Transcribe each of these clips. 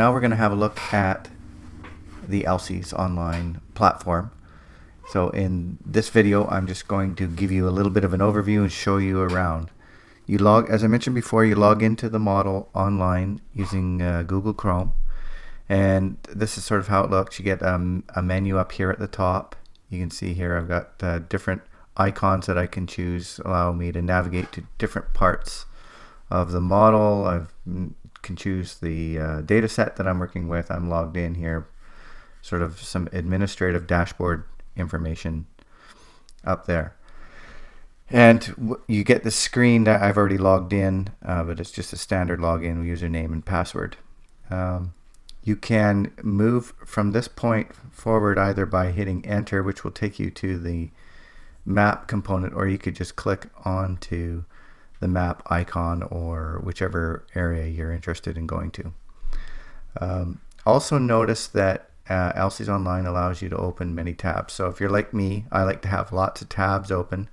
now we're going to have a look at the ALCES online platform. So in this video, I'm just going to give you a little bit of an overview and show you around. As I mentioned before, you log into the model online using Google Chrome. And this is sort of how it looks. You get a menu up here at the top. You can see here I've got different icons that I can choose, allow me to navigate to different parts of the model. I can choose the data set that I'm working with. I'm logged in here, sort of some administrative dashboard information up there. And you get the screen that I've already logged in, but it's just a standard login username and password. You can move from this point forward either by hitting enter, which will take you to the map component, or you could just click onto the map icon or whichever area you're interested in going to. Also notice that ALCES Online allows you to open many tabs. So if you're like me, I like to have lots of tabs open,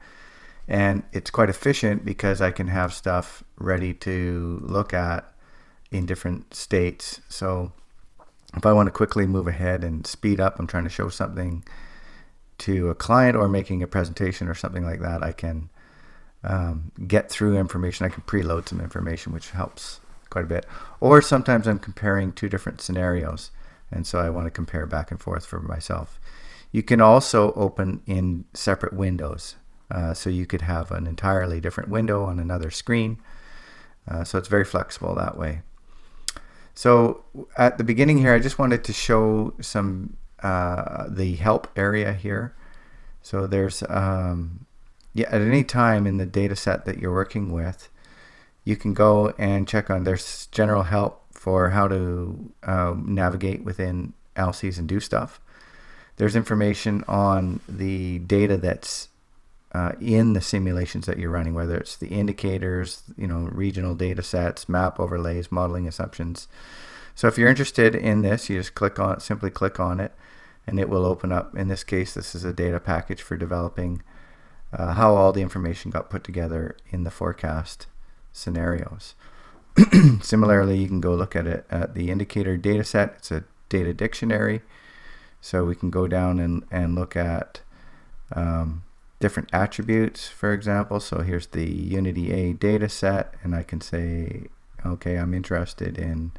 and it's quite efficient because I can have stuff ready to look at in different states. So if I want to quickly move ahead and speed up, I'm trying to show something to a client or making a presentation or something like that, I can get through information. I can preload some information, which helps quite a bit. Or sometimes I'm comparing two different scenarios, and so I want to compare back and forth for myself. You can also open in separate windows. So you could have an entirely different window on another screen. So it's very flexible that way. So at the beginning here, I just wanted to show some the help area here. So there's at any time in the data set that you're working with, you can go and check on, there's general help for how to navigate within ALCES and do stuff. There's information on the data that's in the simulations that you're running, whether it's the indicators, regional data sets, map overlays, modeling assumptions. So if you're interested in this, you just simply click on it, and it will open up. In this case, this is a data package for developing how all the information got put together in the forecast scenarios. Similarly, you can go look at it at the indicator data set. It's a data dictionary, so we can go down and look at different attributes, for example. So here's the Unity A data set, and I can say, okay, I'm interested in,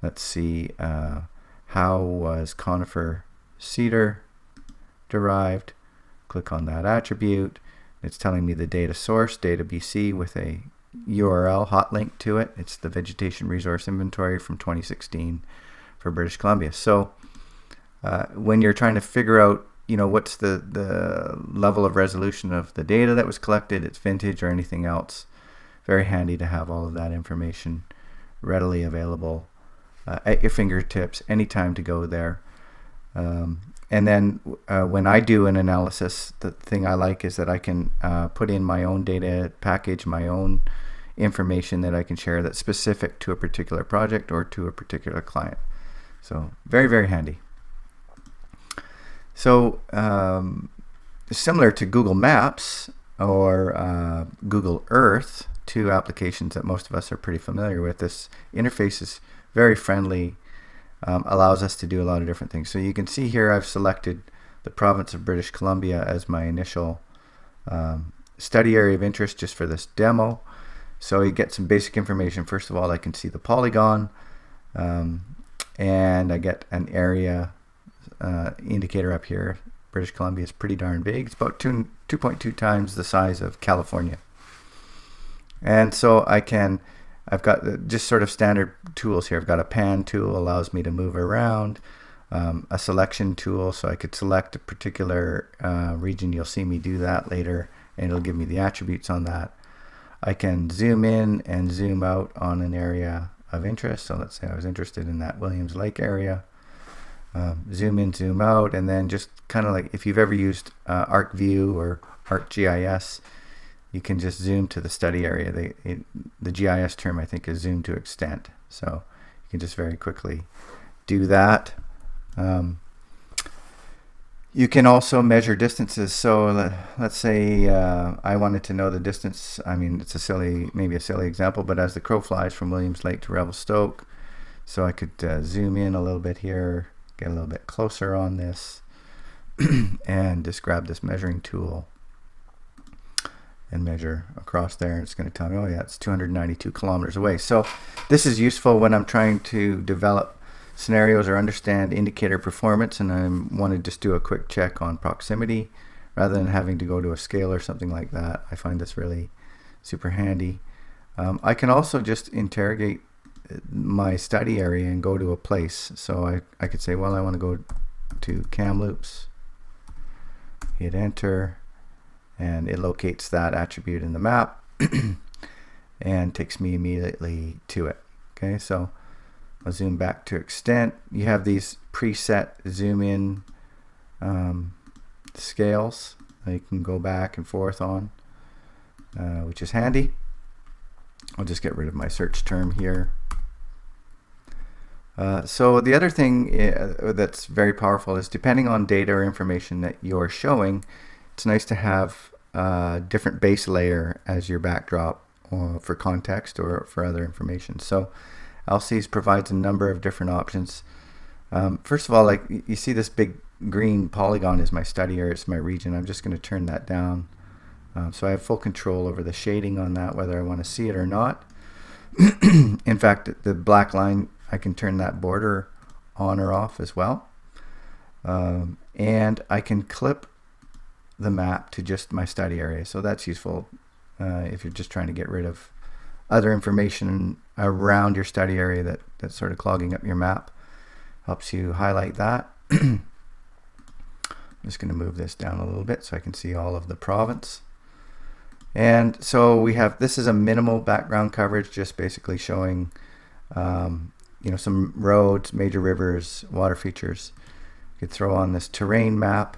let's see, how was conifer cedar derived. Click on that attribute. It's telling me the data source, data BC, with a URL hot link to it. It's the Vegetation Resource Inventory from 2016 for British Columbia. So when you're trying to figure out what's the level of resolution of the data that was collected, its vintage or anything else, very handy to have all of that information readily available at your fingertips anytime to go there. And then when I do an analysis, the thing I like is that I can put in my own data package, my own information that I can share that's specific to a particular project or to a particular client. So very, very handy. So similar to Google Maps or Google Earth, two applications that most of us are pretty familiar with, this interface is very friendly, allows us to do a lot of different things. So you can see here I've selected the province of British Columbia as my initial study area of interest just for this demo. So you get some basic information. First of all, I can see the polygon, and I get an area indicator up here. British Columbia is pretty darn big. It's about 2.2 times the size of California. And so I've got just sort of standard tools here. I've got a pan tool, allows me to move around, a selection tool, so I could select a particular region. You'll see me do that later, and it'll give me the attributes on that. I can zoom in and zoom out on an area of interest. So let's say I was interested in that Williams Lake area. Zoom in, zoom out, and then just kind of like if you've ever used ArcView or ArcGIS, you can just zoom to the study area. The GIS term, I think, is zoom to extent. So you can just very quickly do that. You can also measure distances. So let's say I wanted to know the distance. I mean, it's maybe a silly example, but as the crow flies from Williams Lake to Revelstoke, So I could zoom in a little bit here, get a little bit closer on this, and just grab this measuring tool and measure across there. It's going to tell me, oh yeah, it's 292 kilometers away. So this is useful when I'm trying to develop scenarios or understand indicator performance, and I want to just do a quick check on proximity rather than having to go to a scale or something like that. I find this really super handy. I can also just interrogate my study area and go to a place. So I could say, well, I want to go to Kamloops, hit enter, and it locates that attribute in the map and takes me immediately to it. Okay, so I'll zoom back to extent. You have these preset zoom in scales that you can go back and forth on, which is handy. I'll just get rid of my search term here. So the other thing that's very powerful is, depending on data or information that you're showing, it's nice to have a different base layer as your backdrop for context or for other information. So ALCES provides a number of different options. First of all, like you see this big green polygon is my study area, it's my region. I'm just going to turn that down. So I have full control over the shading on that, whether I want to see it or not. In fact, the black line, I can turn that border on or off as well. And I can clip the map to just my study area. So that's useful if you're just trying to get rid of other information around your study area that's sort of clogging up your map. Helps you highlight that. I'm just going to move this down a little bit so I can see all of the province. And so we have, this is a minimal background coverage, just basically showing some roads, major rivers, water features. You could throw on this terrain map.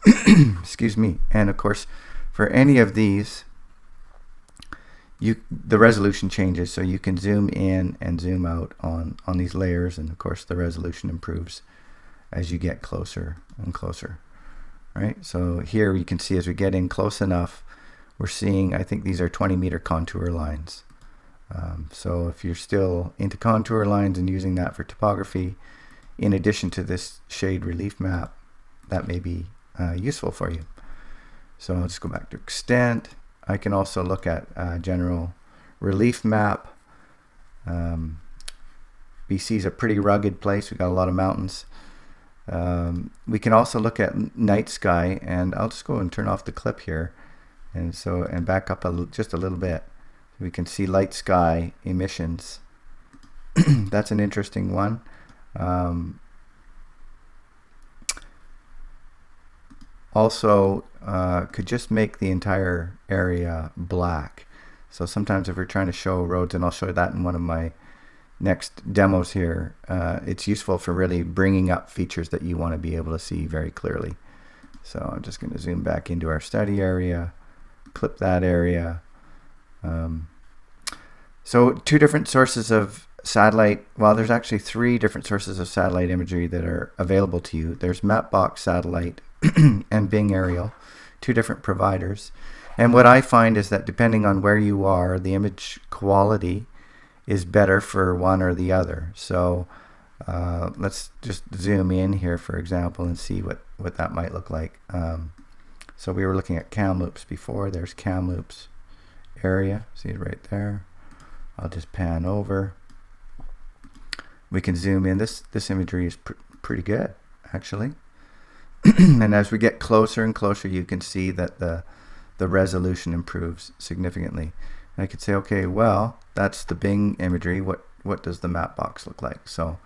Excuse me. And of course, for any of these, the resolution changes, so you can zoom in and zoom out on these layers, and of course the resolution improves as you get closer and closer. Right? So here you can see, as we get in close enough, we're seeing, I think these are 20-meter contour lines. So if you're still into contour lines and using that for topography, in addition to this shade relief map, that may be useful for you. So I'll just go back to extent. I can also look at general relief map. BC is a pretty rugged place. We've got a lot of mountains. We can also look at night sky, and I'll just go and turn off the clip here, and back up just a little bit. We can see light sky emissions. That's an interesting one. Also, could just make the entire area black. So sometimes if we're trying to show roads, and I'll show that in one of my next demos here, it's useful for really bringing up features that you want to be able to see very clearly. So I'm just going to zoom back into our study area, clip that area. So two different sources of satellite, well, there's actually three different sources of satellite imagery that are available to you. There's Mapbox Satellite and Bing Aerial, two different providers. And what I find is that depending on where you are, the image quality is better for one or the other. So let's just zoom in here, for example, and see what that might look like. So we were looking at Kamloops before. There's Kamloops area. See it right there. I'll just pan over. We can zoom in. This imagery is pretty good, actually. And as we get closer and closer, you can see that the resolution improves significantly. And I could say, okay, well, that's the Bing imagery. What does the map box look like? So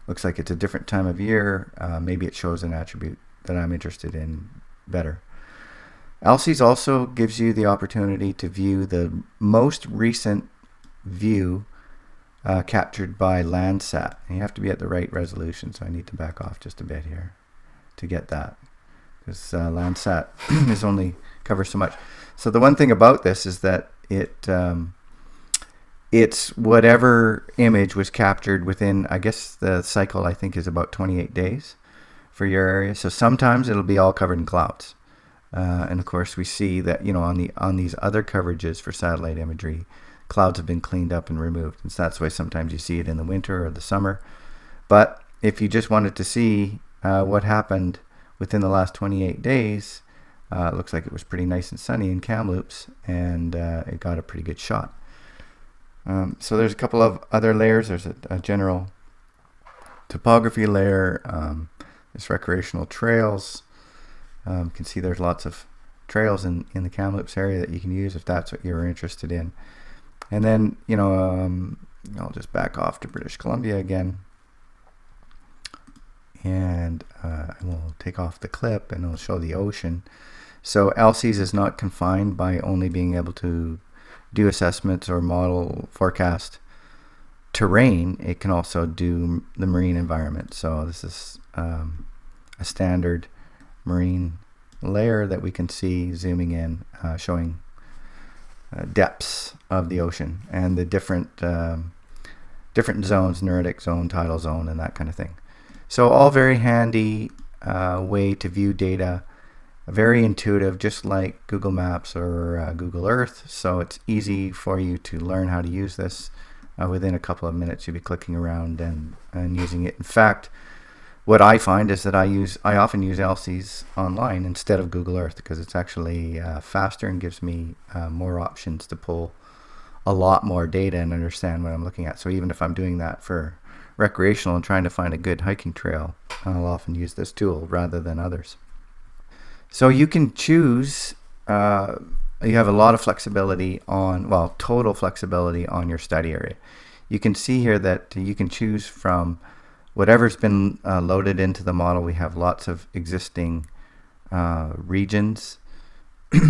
looks like it's a different time of year. Maybe it shows an attribute that I'm interested in better. ALCES also gives you the opportunity to view the most recent view captured by Landsat. And you have to be at the right resolution, so I need to back off just a bit here to get that, because Landsat is only covers so much. So the one thing about this is that it's whatever image was captured within, I guess the cycle I think is about 28 days for your area. So sometimes it'll be all covered in clouds. And of course we see that, on these other coverages for satellite imagery, clouds have been cleaned up and removed. And so that's why sometimes you see it in the winter or the summer. But if you just wanted to see what happened within the last 28 days, it looks like it was pretty nice and sunny in Kamloops, and it got a pretty good shot. So there's a couple of other layers. There's a general topography layer. There's recreational trails. You can see there's lots of trails in the Kamloops area that you can use if that's what you're interested in. And then, I'll just back off to British Columbia again. And we'll take off the clip and it'll show the ocean. So ALCES is not confined by only being able to do assessments or model forecast terrain. It can also do the marine environment. So this is a standard marine layer that we can see zooming in, showing depths of the ocean and the different zones, neritic zone, tidal zone, and that kind of thing. So all very handy way to view data, very intuitive, just like Google Maps or Google Earth. So it's easy for you to learn how to use this. Within a couple of minutes, you'll be clicking around and using it. In fact, what I find is that I often use ALCES online instead of Google Earth because it's actually faster and gives me more options to pull a lot more data and understand what I'm looking at. So even if I'm doing that for recreational and trying to find a good hiking trail, I'll often use this tool rather than others. So you can choose, you have a lot of flexibility on, well, total flexibility on your study area. You can see here that you can choose from whatever's been loaded into the model. We have lots of existing regions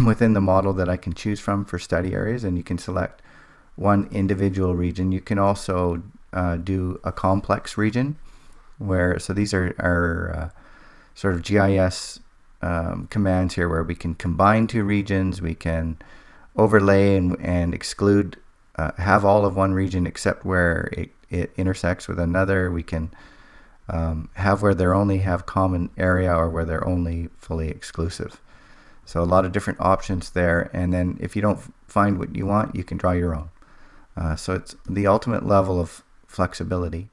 within the model that I can choose from for study areas, and you can select one individual region. You can also do a complex region, so these are sort of GIS commands here where we can combine two regions, we can overlay and exclude, have all of one region except where it intersects with another. We can have where they only have common area or where they're only fully exclusive. So a lot of different options there, and then if you don't find what you want, you can draw your own. So it's the ultimate level of flexibility.